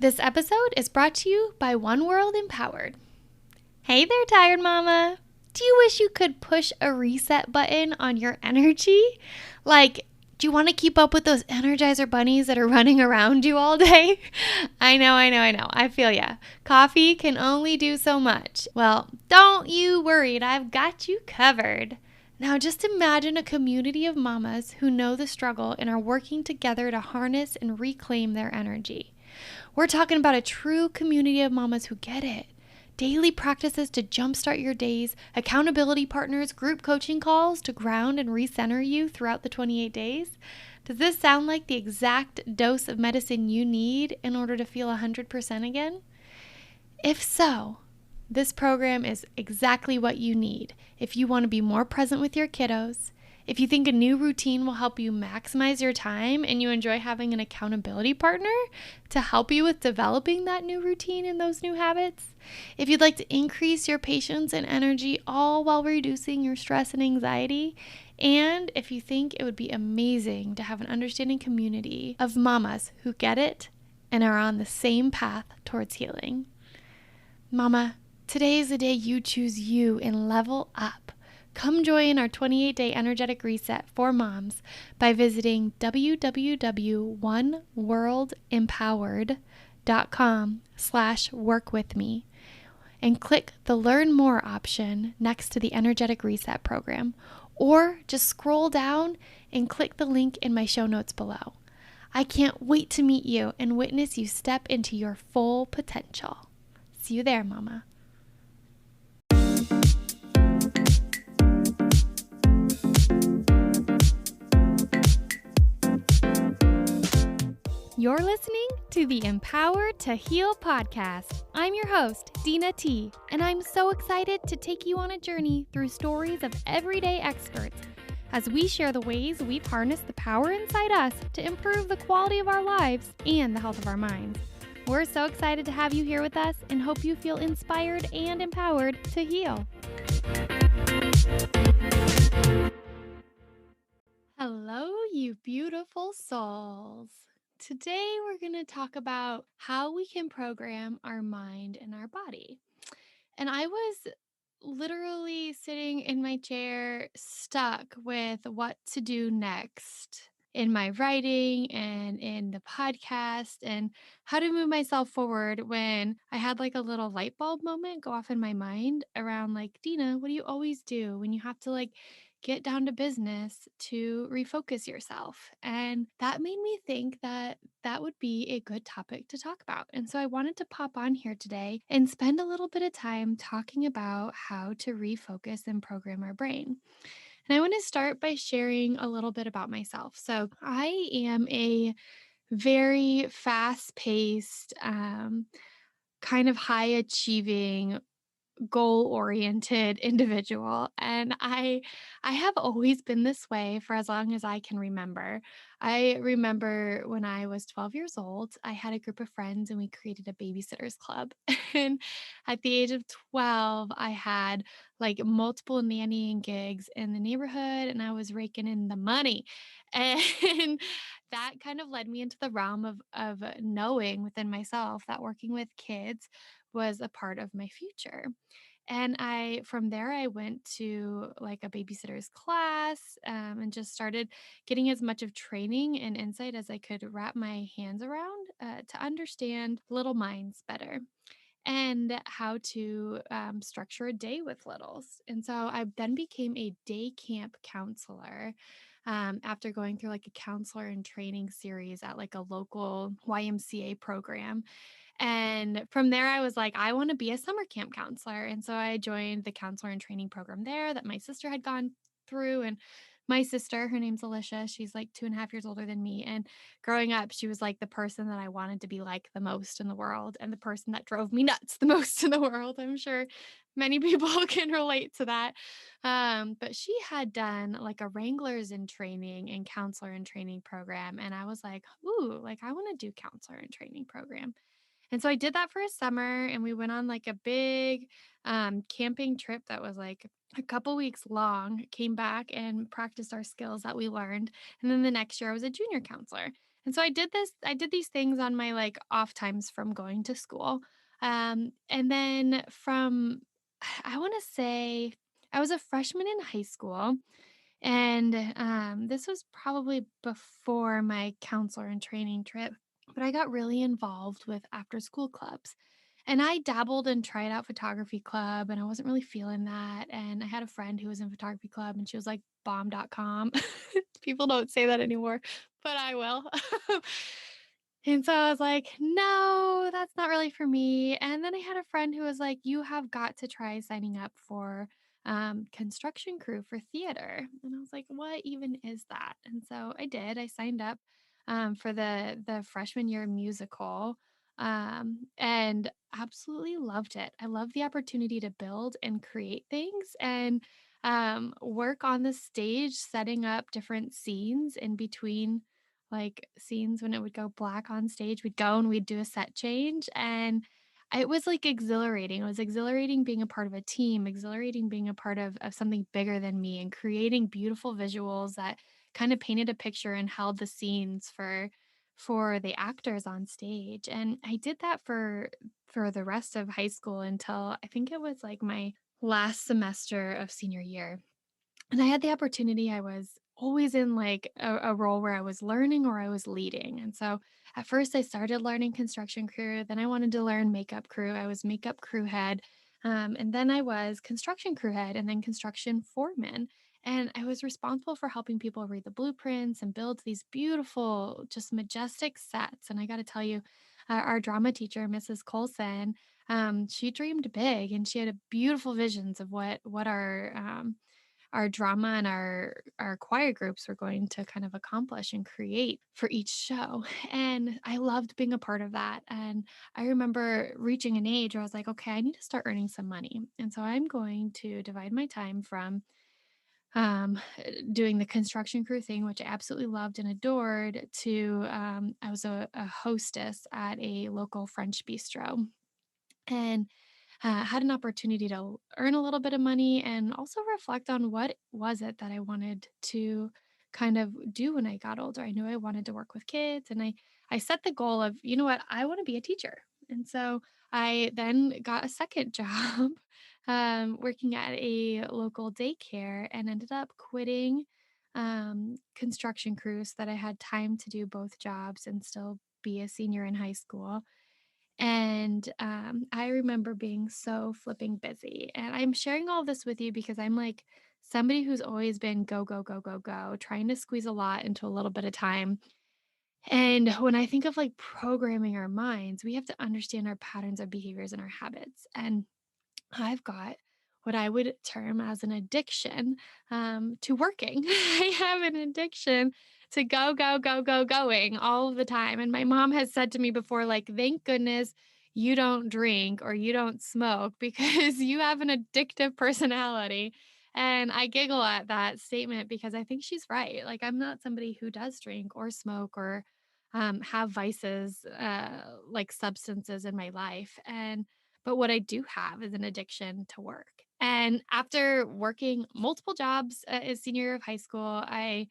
This episode is brought to you by One World Empowered. Hey there, tired mama. Do you wish you could push a reset button on your energy? Like, do you want to keep up with those Energizer bunnies that are running around you all day? I know. I feel ya. Coffee can only do so much. Well, don't you worry. I've got you covered. Now, just imagine a community of mamas who know the struggle and are working together to harness and reclaim their energy. We're talking about a true community of mamas who get it. Daily practices to jumpstart your days, accountability partners, group coaching calls to ground and recenter you throughout the 28 days. Does this sound like the exact dose of medicine you need in order to feel 100% again? If so, this program is exactly what you need if you want to be more present with your kiddos, if you think a new routine will help you maximize your time and you enjoy having an accountability partner to help you with developing that new routine and those new habits, if you'd like to increase your patience and energy all while reducing your stress and anxiety, and if you think it would be amazing to have an understanding community of mamas who get it and are on the same path towards healing. Mama, today is the day you choose you and level up. Come join our 28-day energetic reset for moms by visiting www.oneworldempowered.com/workwithme and click the Learn More option next to the Energetic Reset program, or just scroll down and click the link in my show notes below. I can't wait to meet you and witness you step into your full potential. See you there, Mama. You're listening to the Empowered to Heal podcast. I'm your host, Dina T, and I'm so excited to take you on a journey through stories of everyday experts as we share the ways we've harnessed the power inside us to improve the quality of our lives and the health of our minds. We're so excited to have you here with us and hope you feel inspired and empowered to heal. Hello, you beautiful souls. Today we're going to talk about how we can program our mind and our body. And I was literally sitting in my chair, stuck with what to do next in my writing and in the podcast and how to move myself forward when I had like a little light bulb moment go off in my mind around like, Dina, what do you always do when you have to like get down to business to refocus yourself? And that made me think that that would be a good topic to talk about. And so I wanted to pop on here today and spend a little bit of time talking about how to refocus and program our brain. And I want to start by sharing a little bit about myself. So I am a very fast paced, kind of high achieving, goal-oriented individual, and I have always been this way for as long as I can remember. I remember when I was 12 years old, I had a group of friends and we created a babysitters club. And at the age of 12, I had like multiple nannying gigs in the neighborhood and I was raking in the money. And that kind of led me into the realm of knowing within myself that working with kids was a part of my future. And from there, I went to like a babysitter's class, and just started getting as much of training and insight as I could wrap my hands around to understand little minds better and how to structure a day with littles. And so I then became a day camp counselor after going through like a counselor and training series at like a local YMCA program. And from there, I was like, I want to be a summer camp counselor. And so I joined the counselor and training program there that my sister had gone through. And my sister, her name's Alicia, she's like 2.5 years older than me. And growing up, she was like the person that I wanted to be like the most in the world and the person that drove me nuts the most in the world. I'm sure many people can relate to that. But she had done like a Wranglers in training and counselor and training program. And I was like, ooh, like I want to do counselor and training program. And so I did that for a summer and we went on like a big camping trip that was like a couple weeks long, came back and practiced our skills that we learned. And then the next year I was a junior counselor. And so I did these things on my like off times from going to school. And then from I want to say I was a freshman in high school, and this was probably before my counselor and training trip, but I got really involved with after school clubs. And I dabbled and tried out photography club, and I wasn't really feeling that. And I had a friend who was in photography club, and she was like bomb.com. People don't say that anymore, but I will. And so I was like, no, that's not really for me. And then I had a friend who was like, you have got to try signing up for construction crew for theater. And I was like, what even is that? And so I did. I signed up for the freshman year musical, and absolutely loved it. I love the opportunity to build and create things and work on the stage, setting up different scenes in between like scenes when it would go black on stage. We'd go and we'd do a set change. And it was like exhilarating. It was exhilarating being a part of a team, exhilarating being a part of something bigger than me and creating beautiful visuals that kind of painted a picture and held the scenes for the actors on stage. And I did that for the rest of high school until I think it was like my last semester of senior year. And I had the opportunity, I was always in like a role where I was learning or I was leading. And so at first I started learning construction crew, then I wanted to learn makeup crew. I was makeup crew head. And then I was construction crew head and then construction foreman. And I was responsible for helping people read the blueprints and build these beautiful, just majestic sets. And I got to tell you, our drama teacher, Mrs. Colson, she dreamed big and she had a beautiful visions of what our drama and our choir groups were going to kind of accomplish and create for each show. And I loved being a part of that. And I remember reaching an age where I was like, okay, I need to start earning some money. And so I'm going to divide my time from doing the construction crew thing, which I absolutely loved and adored, to I was a hostess at a local French bistro. And had an opportunity to earn a little bit of money and also reflect on what was it that I wanted to kind of do when I got older. I knew I wanted to work with kids, and I set the goal of, you know what, I want to be a teacher. And so I then got a second job working at a local daycare and ended up quitting construction crew so that I had time to do both jobs and still be a senior in high school. And, I remember being so flipping busy. And I'm sharing all this with you because I'm like somebody who's always been go, go, go, go, go, trying to squeeze a lot into a little bit of time. And when I think of like programming our minds, we have to understand our patterns, our behaviors, and our habits. And I've got what I would term as an addiction to working. I have an addiction to go, go, go, go, going all of the time. And my mom has said to me before, like, thank goodness you don't drink or you don't smoke because you have an addictive personality. And I giggle at that statement because I think she's right. Like, I'm not somebody who does drink or smoke or have vices like substances in my life. But what I do have is an addiction to work. And after working multiple jobs as senior year of high school, I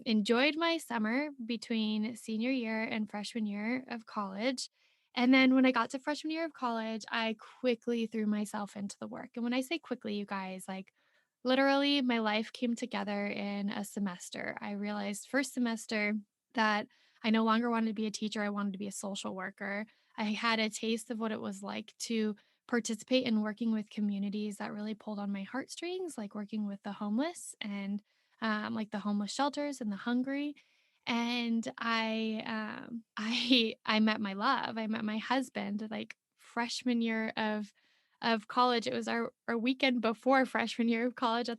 enjoyed my summer between senior year and freshman year of college. And then when I got to freshman year of college, I quickly threw myself into the work. And when I say quickly, you guys, like literally my life came together in a semester. I realized first semester that I no longer wanted to be a teacher, I wanted to be a social worker. I had a taste of what it was like to participate in working with communities that really pulled on my heartstrings, like working with the homeless and like the homeless shelters and the hungry. And I met my love. I met my husband like freshman year of college. It was our weekend before freshman year of college at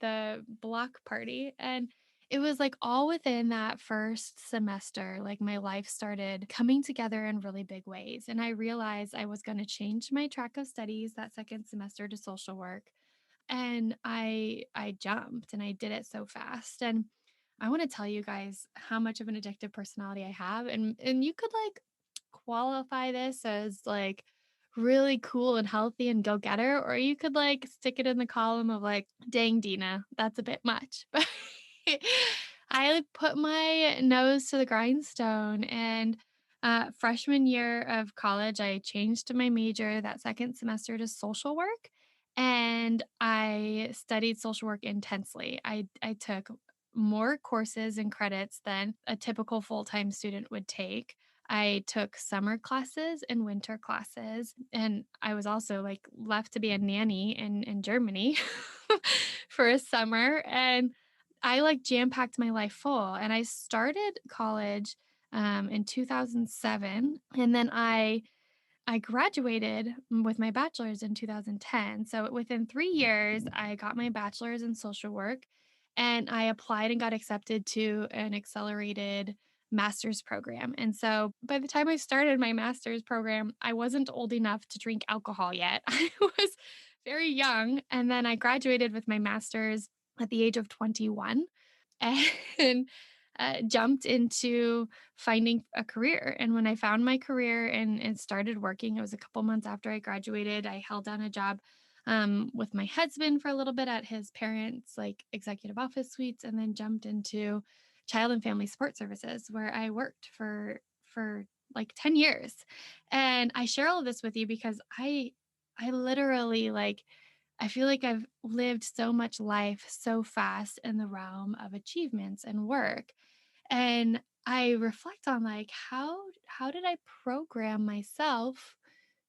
the block party. And it was like all within that first semester, like my life started coming together in really big ways. And I realized I was going to change my track of studies that second semester to social work. And I jumped and I did it so fast. And I want to tell you guys how much of an addictive personality I have. And you could like qualify this as like really cool and healthy and go getter, or you could like stick it in the column of like, dang, Dina, that's a bit much. But I put my nose to the grindstone and freshman year of college, I changed my major that second semester to social work, and I studied social work intensely. I took more courses and credits than a typical full-time student would take. I took summer classes and winter classes, and I was also like left to be a nanny in Germany for a summer, and I like jam packed my life full. And I started college in 2007, and then I graduated with my bachelor's in 2010. So within 3 years, I got my bachelor's in social work, and I applied and got accepted to an accelerated master's program. And so by the time I started my master's program, I wasn't old enough to drink alcohol yet. I was very young. And then I graduated with my master's at the age of 21 and jumped into finding a career. And when I found my career and started working, it was a couple months after I graduated. I held down a job with my husband for a little bit at his parents' like executive office suites, and then jumped into child and family support services where I worked for like 10 years. And I share all of this with you because I literally like I feel like I've lived so much life so fast in the realm of achievements and work. And I reflect on like how did I program myself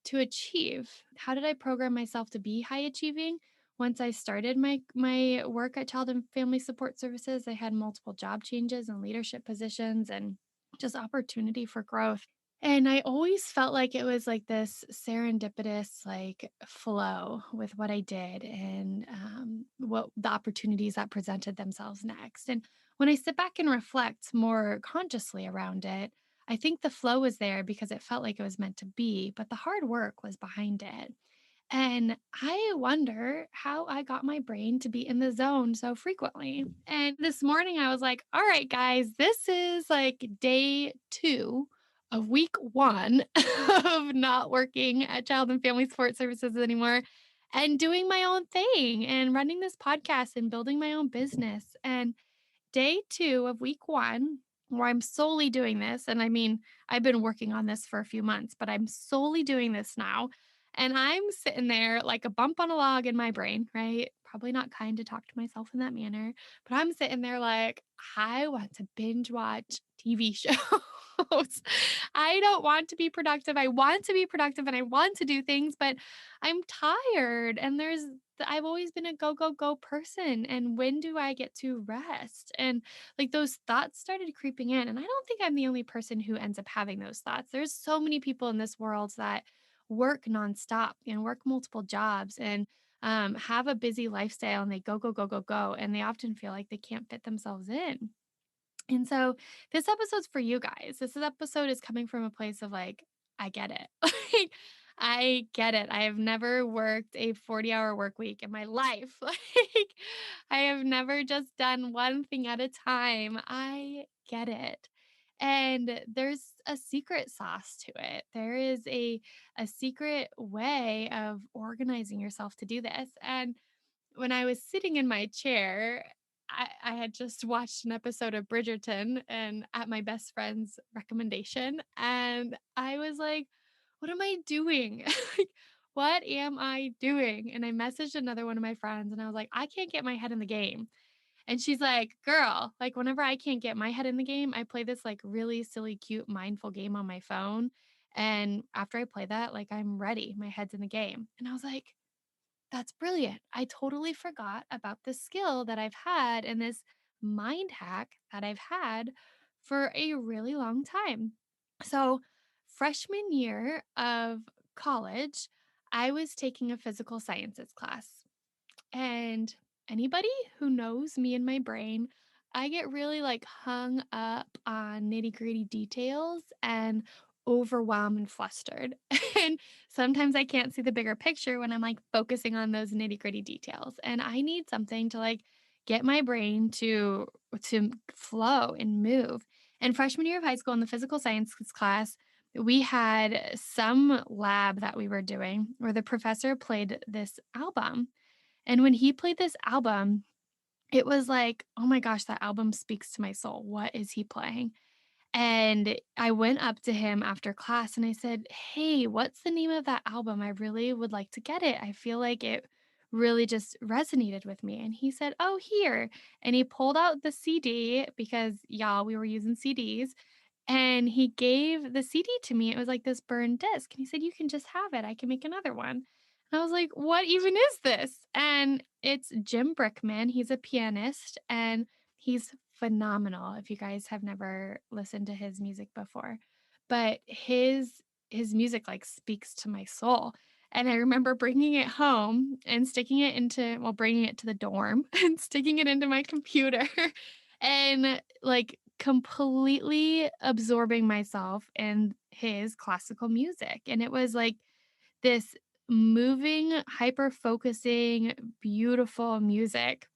to achieve? How did I program myself to be high achieving? Once I started my work at Child and Family Support Services, I had multiple job changes and leadership positions and just opportunity for growth. And I always felt like it was like this serendipitous like flow with what I did and what the opportunities that presented themselves next. And when I sit back and reflect more consciously around it, I think the flow was there because it felt like it was meant to be, but the hard work was behind it. And I wonder how I got my brain to be in the zone so frequently. And this morning I was like, all right, guys, this is like day 2 of week 1 of not working at Child and Family Support Services anymore and doing my own thing and running this podcast and building my own business. And day 2 of week 1, where I'm solely doing this, and I mean, I've been working on this for a few months, but I'm solely doing this now. And I'm sitting there like a bump on a log in my brain, right? Probably not kind to talk to myself in that manner, but I'm sitting there like, I want to binge watch TV shows. I don't want to be productive. I want to be productive and I want to do things, but I'm tired. And I've always been a go, go, go person. And when do I get to rest? And like those thoughts started creeping in. And I don't think I'm the only person who ends up having those thoughts. There's so many people in this world that work nonstop and work multiple jobs and have a busy lifestyle and they go, go, go, go, go. And they often feel like they can't fit themselves in. And so this episode's for you guys. This episode is coming from a place of like, I get it. Like, I get it. I have never worked a 40-hour work week in my life. Like, I have never just done one thing at a time. I get it. And there's a secret sauce to it. There is a secret way of organizing yourself to do this. And when I was sitting in my chair, I had just watched an episode of Bridgerton and at my best friend's recommendation. And I was like, what am I doing? Like, what am I doing? And I messaged another one of my friends and I was like, I can't get my head in the game. And she's like, girl, like whenever I can't get my head in the game, I play this like really silly, cute, mindful game on my phone. And after I play that, like I'm ready. My head's in the game. And I was like, that's brilliant. I totally forgot about this skill that I've had and this mind hack that I've had for a really long time. So, freshman year of college, I was taking a physical sciences class. And anybody who knows me and my brain, I get really like hung up on nitty-gritty details and overwhelmed and flustered. And sometimes I can't see the bigger picture when I'm like focusing on those nitty-gritty details. And I need something to like get my brain to flow and move. And freshman year of high school in the physical sciences class, we had some lab that we were doing where the professor played this album, and when he played this album, it was like, "Oh my gosh, that album speaks to my soul. What is he playing?" And I went up to him after class and I said, "Hey, what's the name of that album? I really would like to get it. I feel like it really just resonated with me." And he said, "Oh, here." And he pulled out the CD because y'all, we were using CDs, and he gave the CD to me. It was like this burned disc. And he said, "You can just have it. I can make another one." And I was like, "What even is this?" And it's Jim Brickman. He's a pianist and he's phenomenal if you guys have never listened to his music before. But his music like speaks to my soul. And I remember bringing it home and sticking it into, well, bringing it to the dorm and sticking it into my computer and like completely absorbing myself in his classical music. And it was like this moving, hyper focusing, beautiful music.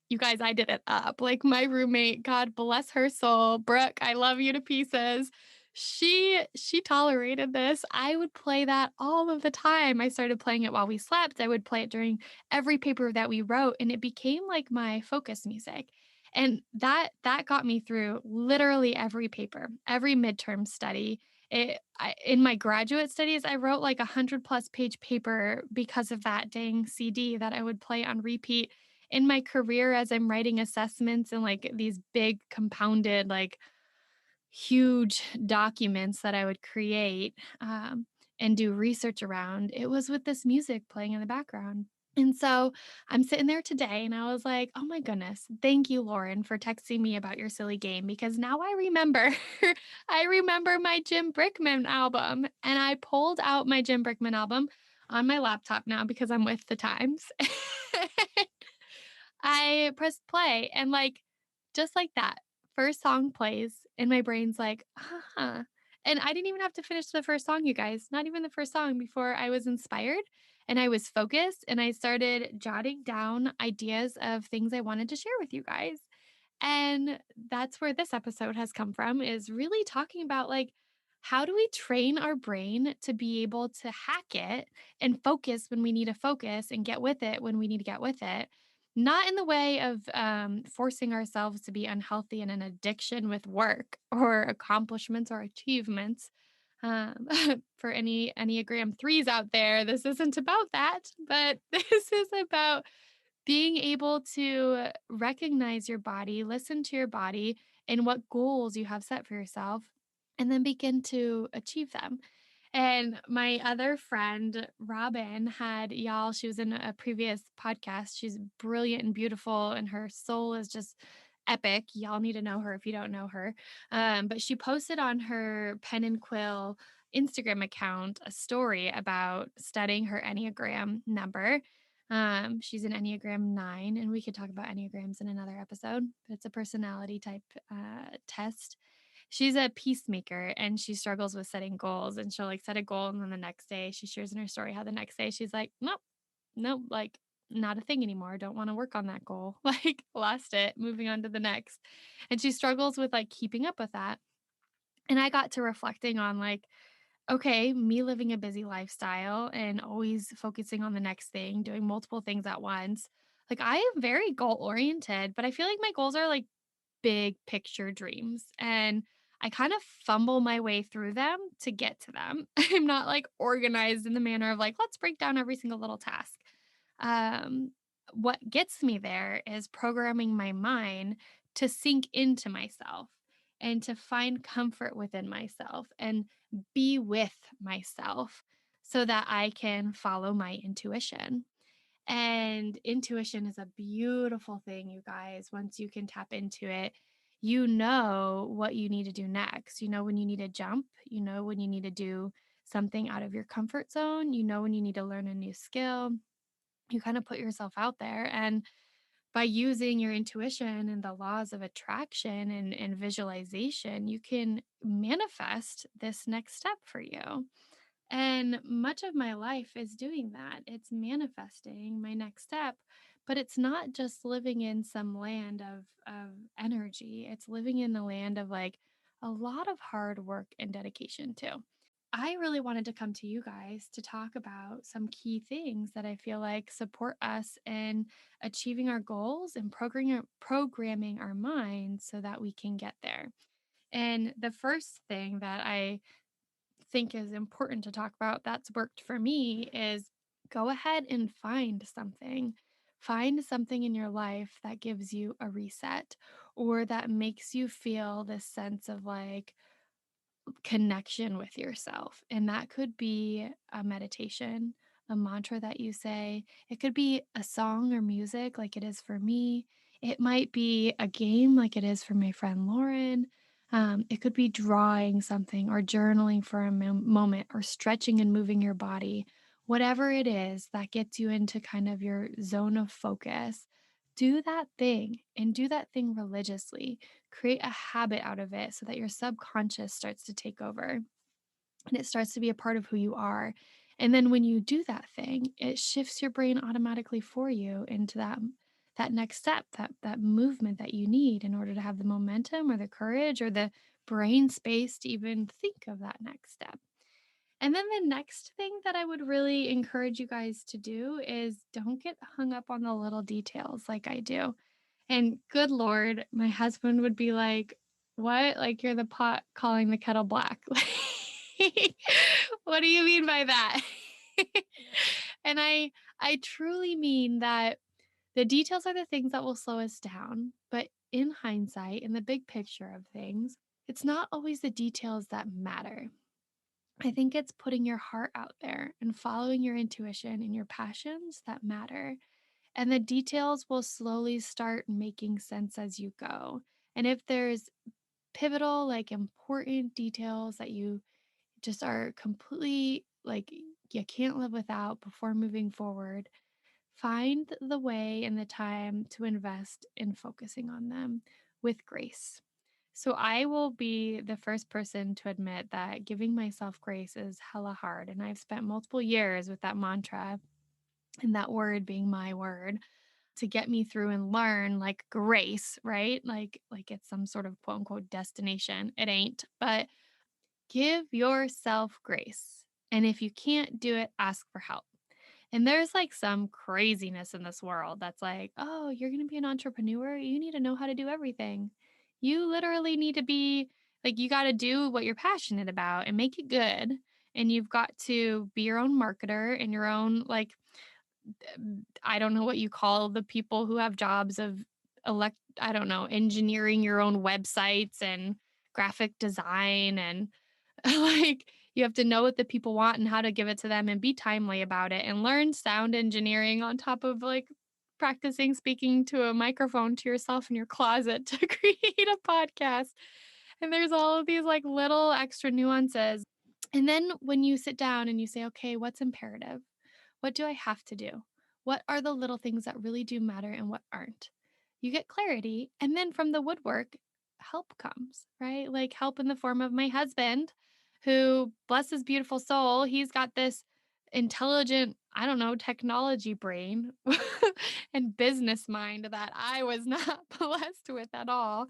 You guys, I did it up. Like my roommate, God bless her soul, Brooke, I love you to pieces. She tolerated this. I would play that all of the time. I started playing it while we slept. I would play it during every paper that we wrote and it became like my focus music. And that got me through literally every paper, every midterm study. In my graduate studies, I wrote like 100+ page paper because of that dang CD that I would play on repeat in my career as I'm writing assessments and like these big compounded, like huge documents that I would create and do research around, it was with this music playing in the background. And so I'm sitting there today and I was like, oh my goodness, thank you, Lauren, for texting me about your silly game because now I remember, I remember my Jim Brickman album. And I pulled out my Jim Brickman album on my laptop now because I'm with the times. I pressed play and like just like that, first song plays and my brain's like, "Huh." And I didn't even have to finish the first song, you guys. Not even the first song before I was inspired and I was focused and I started jotting down ideas of things I wanted to share with you guys. And that's where this episode has come from is really talking about like how do we train our brain to be able to hack it and focus when we need to focus and get with it when we need to get with it, not in the way of forcing ourselves to be unhealthy and an addiction with work or accomplishments or achievements. Um, for any Enneagram threes out there, this isn't about that, but this is about being able to recognize your body, listen to your body, and what goals you have set for yourself, and then begin to achieve them. And my other friend, Robin, had y'all, she was in a previous podcast. She's brilliant and beautiful, and her soul is just epic. Y'all need to know her if you don't know her. But she posted on her Pen and Quill Instagram account a story about studying her Enneagram number. She's an Enneagram 9, and we could talk about Enneagrams in another episode, but it's a personality type test. She's a peacemaker and she struggles with setting goals, and she'll like set a goal and then the next day she shares in her story how the next day she's like, nope, nope, like not a thing anymore. Don't want to work on that goal. Like lost it, moving on to the next. And she struggles with like keeping up with that. And I got to reflecting on like, okay, me living a busy lifestyle and always focusing on the next thing, doing multiple things at once. Like I am very goal oriented, but I feel like my goals are like big picture dreams and I kind of fumble my way through them to get to them. I'm not like organized in the manner of like, let's break down every single little task. Um, what gets me there is programming my mind to sink into myself and to find comfort within myself and be with myself so that I can follow my intuition. And intuition is a beautiful thing, you guys. Once you can tap into it, you know what you need to do next. You know when you need to jump, you know when you need to do something out of your comfort zone, you know when you need to learn a new skill. You kind of put yourself out there. And by using your intuition and the laws of attraction and visualization, you can manifest this next step for you. And much of my life is doing that. It's manifesting my next step, but it's not just living in some land of energy. It's living in the land of like a lot of hard work and dedication too. I really wanted to come to you guys to talk about some key things that I feel like support us in achieving our goals and programming our minds so that we can get there. And the first thing that I think is important to talk about that's worked for me is go ahead and find something. Find something in your life that gives you a reset or that makes you feel this sense of like connection with yourself. And that could be a meditation, a mantra that you say. It could be a song or music, like it is for me. It might be a game, like it is for my friend Lauren. It could be drawing something or journaling for a moment or stretching and moving your body. Whatever it is that gets you into kind of your zone of focus, do that thing and do that thing religiously. Create a habit out of it so that your subconscious starts to take over and it starts to be a part of who you are. And then when you do that thing, it shifts your brain automatically for you into that next step, that movement that you need in order to have the momentum or the courage or the brain space to even think of that next step. And then the next thing that I would really encourage you guys to do is don't get hung up on the little details like I do. And good Lord, my husband would be like, "What? Like you're the pot calling the kettle black." Like, what do you mean by that? And I truly mean that the details are the things that will slow us down, but in hindsight, in the big picture of things, it's not always the details that matter. I think it's putting your heart out there and following your intuition and your passions that matter. And the details will slowly start making sense as you go. And if there's pivotal, like important details that you just are completely like you can't live without before moving forward, find the way and the time to invest in focusing on them with grace. So I will be the first person to admit that giving myself grace is hella hard. And I've spent multiple years with that mantra and that word being my word to get me through and learn like grace, right? Like it's some sort of quote unquote destination. It ain't, but give yourself grace. And if you can't do it, ask for help. And there's like some craziness in this world that's like, oh, you're going to be an entrepreneur. You need to know how to do everything. You literally need to be like, you got to do what you're passionate about and make it good. And you've got to be your own marketer and your own, like, I don't know what you call the people who have jobs of I don't know, engineering your own websites and graphic design and like you have to know what the people want and how to give it to them and be timely about it and learn sound engineering on top of like practicing speaking to a microphone to yourself in your closet to create a podcast. And there's all of these like little extra nuances. And then when you sit down and you say, okay, what's imperative? What do I have to do? What are the little things that really do matter and what aren't? You get clarity. And then from the woodwork, help comes, right? Like help in the form of my husband, who, bless his beautiful soul, he's got this intelligent, I don't know, technology brain and business mind that I was not blessed with at all.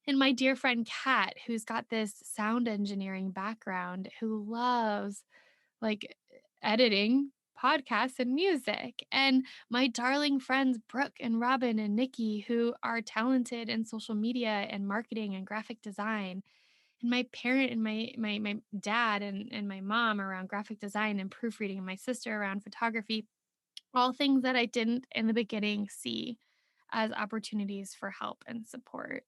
And my dear friend Kat, who's got this sound engineering background, who loves like editing podcasts and music. And my darling friends, Brooke and Robin and Nikki, who are talented in social media and marketing and graphic design. And my parent and my dad and my mom around graphic design and proofreading, and my sister around photography, all things that I didn't in the beginning see as opportunities for help and support.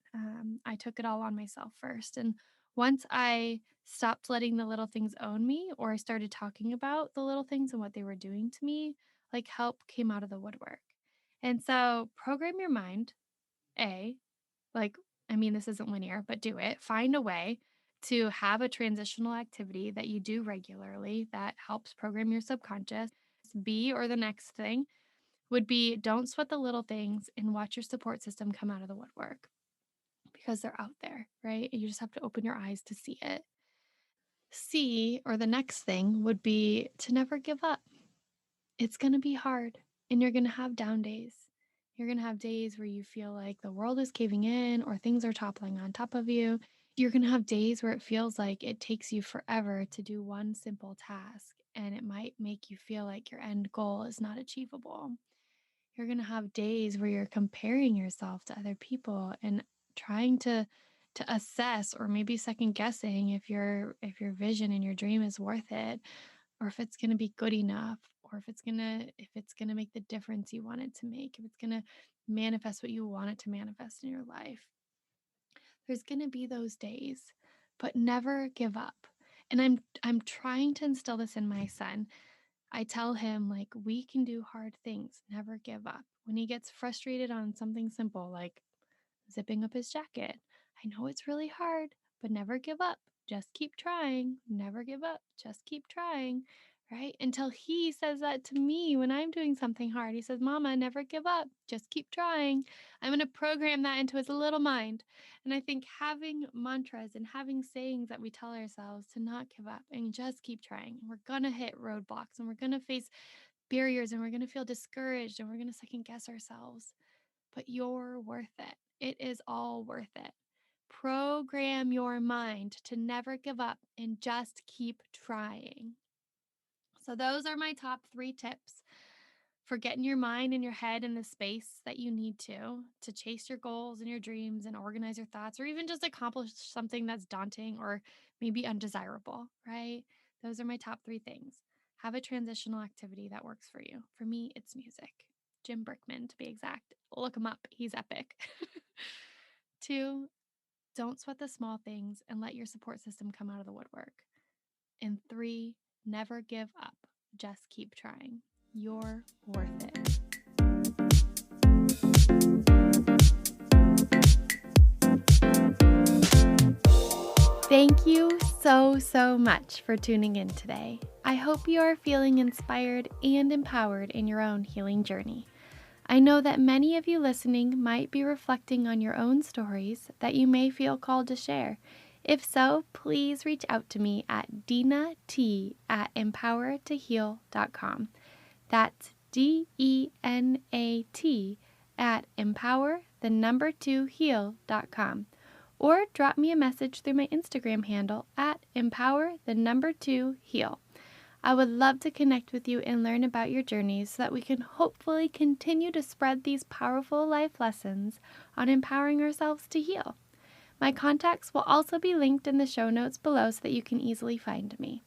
I took it all on myself first. And once I stopped letting the little things own me, or I started talking about the little things and what they were doing to me, like help came out of the woodwork. And so program your mind, A, like, I mean, this isn't linear, but do it. Find a way to have a transitional activity that you do regularly that helps program your subconscious. B, or the next thing would be don't sweat the little things and watch your support system come out of the woodwork because they're out there, right? You just have to open your eyes to see it. C, or the next thing would be to never give up. It's going to be hard and you're going to have down days. You're going to have days where you feel like the world is caving in or things are toppling on top of you. You're going to have days where it feels like it takes you forever to do one simple task, and it might make you feel like your end goal is not achievable. You're going to have days where you're comparing yourself to other people and trying to assess or maybe second guessing if your vision and your dream is worth it, or if it's going to be good enough, or if it's going to make the difference you want it to make, if it's going to manifest what you want it to manifest in your life. There's going to be those days, but never give up. And I'm trying to instill this in my son. I tell him, like, we can do hard things, never give up. When he gets frustrated on something simple like zipping up his jacket, I know it's really hard, but never give up. Just keep trying. Never give up. Just keep trying. Right? Until he says that to me when I'm doing something hard. He says, Mama, never give up. Just keep trying. I'm going to program that into his little mind. And I think having mantras and having sayings that we tell ourselves to not give up and just keep trying. We're going to hit roadblocks and we're going to face barriers and we're going to feel discouraged and we're going to second guess ourselves, but you're worth it. It is all worth it. Program your mind to never give up and just keep trying. So, those are my top 3 tips for getting your mind and your head in the space that you need to chase your goals and your dreams and organize your thoughts, or even just accomplish something that's daunting or maybe undesirable, right? Those are my top 3 things. Have a transitional activity that works for you. For me, it's music. Jim Brickman, to be exact. Look him up. He's epic. 2, don't sweat the small things and let your support system come out of the woodwork. And 3, never give up. Just keep trying. You're worth it. Thank you so much for tuning in today. I hope you are feeling inspired and empowered in your own healing journey. I know that many of you listening might be reflecting on your own stories that you may feel called to share. If so, please reach out to me at dinat@empowertoheal.com. That's DENAT@empower2heal.com. Or drop me a message through my Instagram handle at empower2heal. I would love to connect with you and learn about your journeys so that we can hopefully continue to spread these powerful life lessons on empowering ourselves to heal. My contacts will also be linked in the show notes below so that you can easily find me.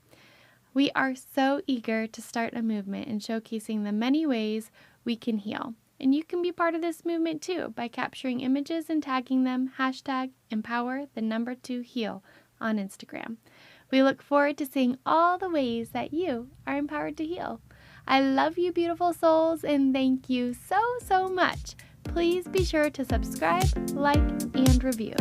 We are so eager to start a movement in showcasing the many ways we can heal. And you can be part of this movement too by capturing images and tagging them #empower2heal on Instagram. We look forward to seeing all the ways that you are empowered to heal. I love you, beautiful souls, and thank you so much. Please be sure to subscribe, like, and review.